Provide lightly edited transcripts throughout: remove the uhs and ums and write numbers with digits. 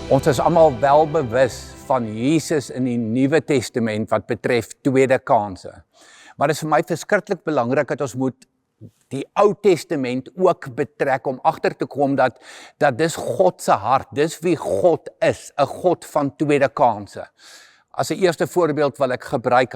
Ons is almal wel bewus van Jesus in die Nuwe Testament wat betref tweede kanse. Maar dit is vir my verskriklik belangrik dat ons moet die Ou Testament ook betrek om agter te kom dat dis God se hart, dis wie God is, 'n God van tweede kanse. As 'n eerste voorbeeld wil ek gebruik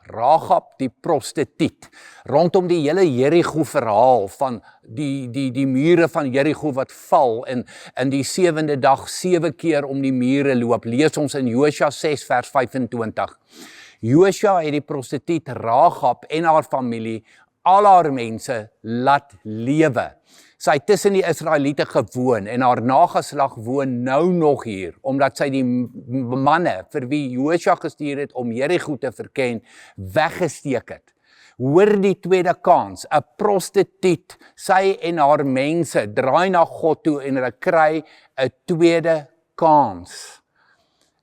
Rahab die prostituut, rondom die hele Jerigo verhaal van die mure van Jerigo wat val en in die 7de dag 7 keer om die mure loop, lees ons in Josua 6 vers 25. Josua het die prostituut Rahab en haar familie, al haar mense, laat lewe. Sy het tussen die Israeliete gewoon en haar nageslag woon nou nog hier, omdat sy die manne vir wie Josua gestuur het om Jerigo te verken, weggesteek het. Hoor die tweede kans, 'n prostituut, sy en haar mense draai na God toe en hulle kry 'n tweede kans.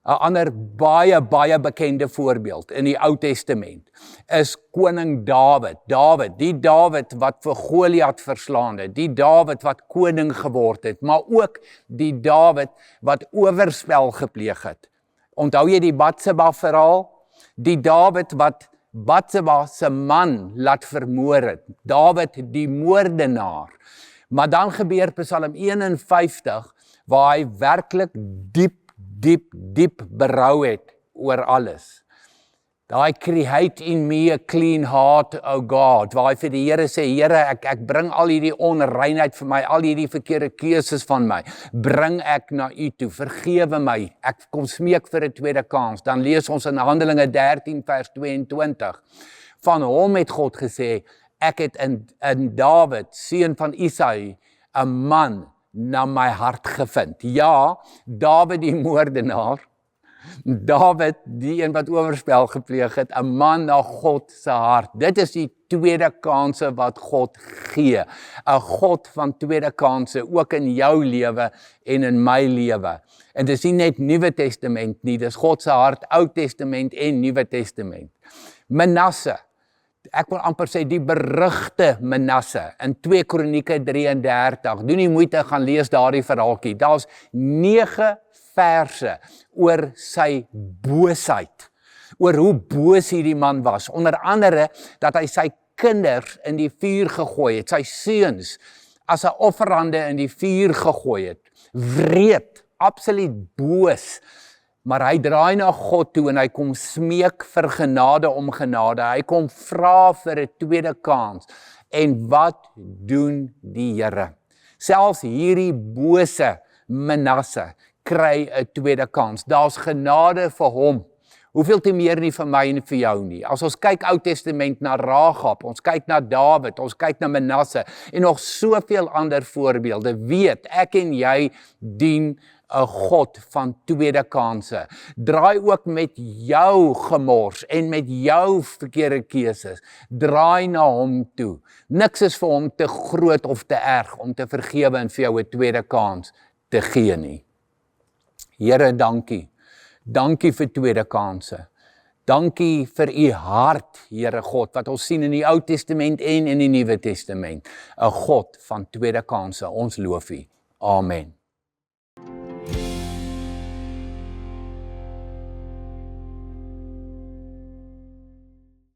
'n ander baie bekende voorbeeld in die Ou Testament is koning Dawid. Die Dawid wat vir Goliat verslaan het, die Dawid wat koning geword het, maar ook die Dawid wat oorspel gepleeg het. Onthou jy die Batseba verhaal? Die Dawid wat Batseba se man laat vermoor het. Dawid die moordenaar. Maar dan gebeur Psalm 51 waar hy werklik diep berou het oor alles. Daai create in me a clean heart, O God, waar hy vir die Here sê, Here, ek bring al hierdie onreinheid vir my, al hierdie verkeerde keuses van my, bring ek na U toe, vergewe my, ek kom smeek vir 'n tweede kans. Dan lees ons in Handelinge 13 vers 22, van hom het God gesê, ek het in Dawid, seun van Isaï, 'n man na my hart gevind. Ja, Dawid die moordenaar, Dawid die een wat oorspel gepleeg het, 'n man na God se hart. Dit is die tweede kanse wat God gee. 'n God van tweede kanse, ook in jou lewe en in my lewe. En dit is nie net Nuwe Testament nie, dis God se hart, Ou Testament en Nuwe Testament. Manasse, ek wil amper sê die berugte Manasse in 2 Kronieke 33, doen die moeite gaan lees daardie verhaaltjie. Daar's 9 verse oor sy boosheid, oor hoe boos hierdie man was, onder andere dat hy sy kinders in die vuur gegooi het, sy seuns as 'n offerande in die vuur gegooi het, wreed, absoluut boos. Maar hy draai na God toe en hy kom smeek vir genade om genade. Hy kom vra vir 'n tweede kans. En wat doen die Here? Selfs hierdie bose Manasse kry 'n tweede kans. Daar's genade vir hom. Hoeveel te meer nie vir my en vir jou nie. As ons kyk Ou Testament na Rahab, ons kyk na Dawid, ons kyk na Manasse en nog soveel ander voorbeelde, weet ek en jy dien 'n God van tweede kanse. Draai ook met jou gemors en met jou verkeerde keuses. Draai na hom toe. Niks is vir hom te groot of te erg om te vergewe en vir jou 'n tweede kans te gee nie. Here, dankie. Dankie vir tweede kanse. Dankie vir U hart, Here God, wat ons sien in die Ou Testament en in die Nuwe Testament. 'n God van tweede kanse. Ons loof U. Amen.